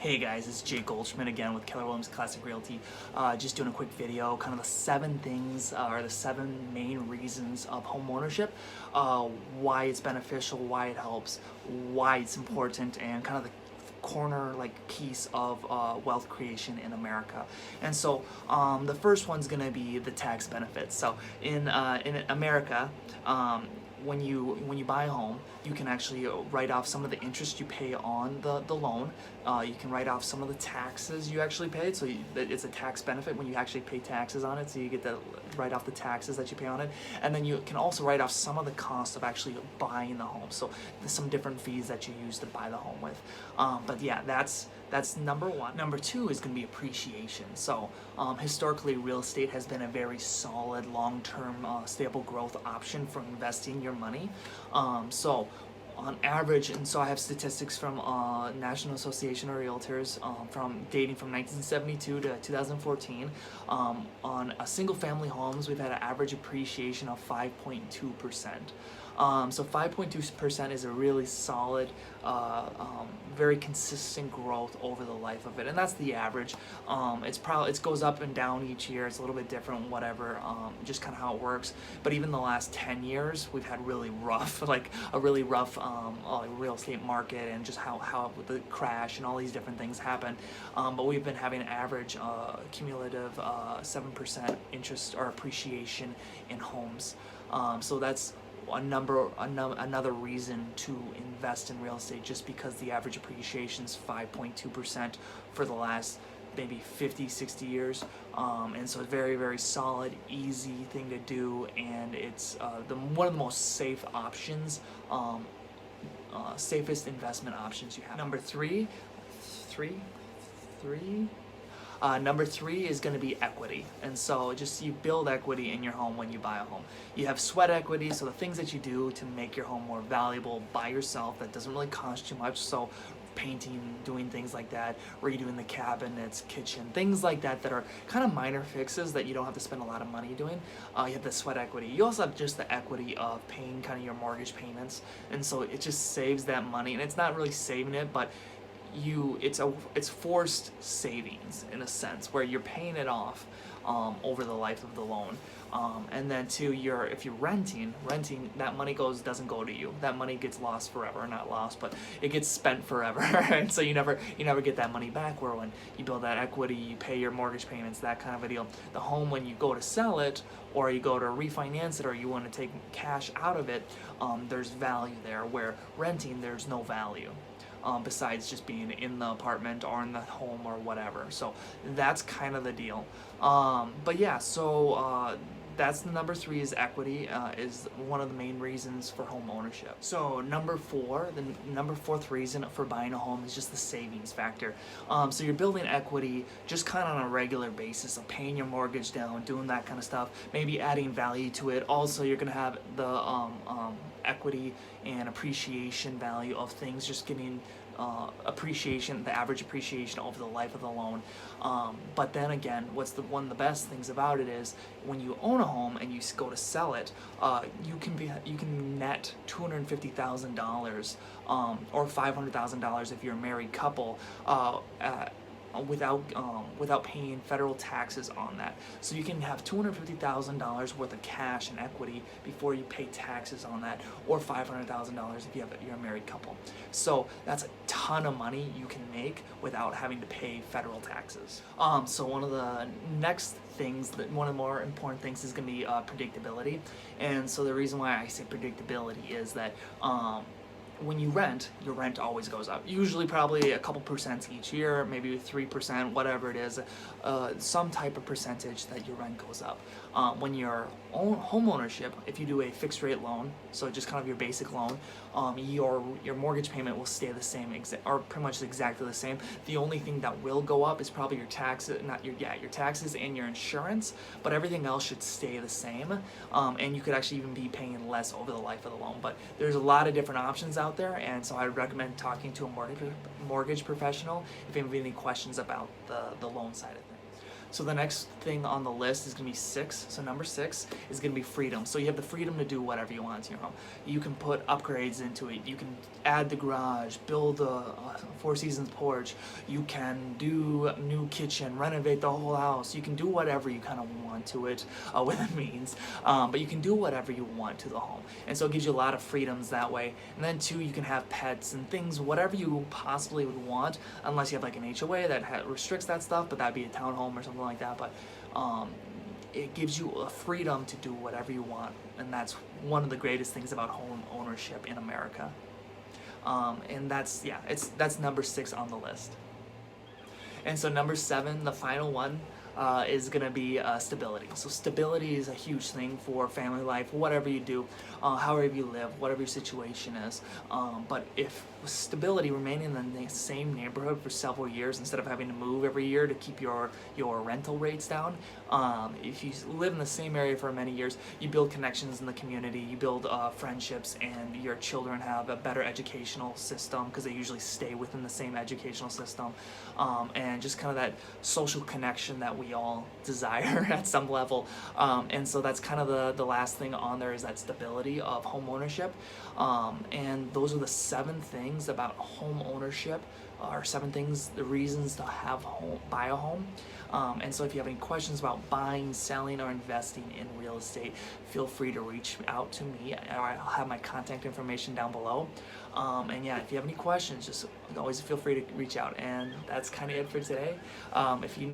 Hey guys, it's Jay Goldschmidt again with Keller Williams Classic Realty. Just doing a quick video, kind of the 7 things or the 7 main reasons of home ownership, why it's beneficial, why it helps, why it's important, and kind of the corner piece of wealth creation in America. And so the first one's gonna be the tax benefits. So in America, when you buy a home, you can actually write off some of the interest you pay on the loan. You can write off some of the taxes you actually paid, so it's a tax benefit when you actually pay taxes on it, so you get to write off the taxes that you pay on it. And then you can also write off some of the cost of actually buying the home, so there's some different fees that you use to buy the home with. But yeah, that's number one. Number two is going to be appreciation. So historically, real estate has been a very solid, long-term, stable growth option for investing your money. So on average, and so I have statistics from National Association of Realtors from dating from 1972 to 2014. On single-family homes, we've had an average appreciation of 5.2%. So 5.2% is a really solid, very consistent growth over the life of it, and that's the average. It goes up and down each year. It's a little bit different, whatever, just kind of how it works. But even the last 10 years, we've had really rough, a really rough real estate market, and just how the crash and all these different things happen. But we've been having an average cumulative 7% interest or appreciation in homes. So that's another reason to invest in real estate, just because the average appreciation is 5.2% for the last maybe 50-60 years. And so it's very, very solid, easy thing to do, and it's one of the most safe options, safest investment options you have. Number three. Number three is going to be equity. And so just you build equity in your home when you buy a home. You have sweat equity, so the things that you do to make your home more valuable by yourself that doesn't really cost you much. So painting, doing things like that, redoing the cabinets, kitchen, things like that are kind of minor fixes that you don't have to spend a lot of money doing. You have the sweat equity. You also have just the equity of paying kind of your mortgage payments. And so it just saves that money. And it's not really saving it, but it's forced savings in a sense, where you're paying it off over the life of the loan. And then too, if you're renting, that money doesn't go to you. That money gets lost forever, not lost, but it gets spent forever. And so you never get that money back. Where when you build that equity, you pay your mortgage payments, that kind of a deal. The home, when you go to sell it, or you go to refinance it, or you want to take cash out of it, there's value there. Where renting, there's no value. Besides just being in the apartment or in the home or whatever. So that's kind of the deal. But yeah, so that's the number 3 is equity, is one of the main reasons for home ownership. So number 4, the fourth reason for buying a home is just the savings factor. So you're building equity just kind of on a regular basis of paying your mortgage down, doing that kind of stuff, maybe adding value to it. Also, you're going to have the equity and appreciation value of things, just getting appreciation, the average appreciation over the life of the loan. But then again, one of the best things about it is when you own a home and you go to sell it, you can net $250,000 or $500,000 if you're a married couple, without paying federal taxes on that. So you can have $250,000 worth of cash and equity before you pay taxes on that, or $500,000 if you're a married couple. So that's a ton of money you can make without having to pay federal taxes. So one of the next things, one of the more important things, is going to be predictability. And so the reason why I say predictability is that when you rent, your rent always goes up. Usually probably a couple percent each year, maybe 3%, whatever it is, some type of percentage that your rent goes up. When you're home ownership, if you do a fixed rate loan, so just kind of your basic loan, your mortgage payment will stay the same, or pretty much exactly the same. The only thing that will go up is probably your taxes, your taxes and your insurance, but everything else should stay the same. And you could actually even be paying less over the life of the loan. But there's a lot of different options out there, and so I would recommend talking to a mortgage professional if you have any questions about the loan side of things. So the next thing on the list is going to be 6. So number 6 is going to be freedom. So you have the freedom to do whatever you want to your home. You can put upgrades into it. You can add the garage, build a Four Seasons porch. You can do a new kitchen, renovate the whole house. You can do whatever you kind of want to it within means. But you can do whatever you want to the home. And so it gives you a lot of freedoms that way. And then 2, you can have pets and things, whatever you possibly would want, unless you have like an HOA that restricts that stuff, but that'd be a townhome or something like that. But it gives you a freedom to do whatever you want, and that's one of the greatest things about home ownership in America. And that's number 6 on the list. And so number 7, the final one, is going to be stability. So stability is a huge thing for family life, whatever you do, however you live, whatever your situation is. But if stability, remaining in the same neighborhood for several years instead of having to move every year to keep your rental rates down, if you live in the same area for many years, you build connections in the community, you build friendships, and your children have a better educational system because they usually stay within the same educational system, and just kind of that social connection that we all desire at some level. And so that's kind of the last thing on there, is that stability of home ownership. And those are the 7 things about home ownership, or 7 things, the reasons to buy a home. And so if you have any questions about buying, selling, or investing in real estate, feel free to reach out to me. I'll have my contact information down below. And yeah, if you have any questions, just always feel free to reach out. And that's kind of it for today. If you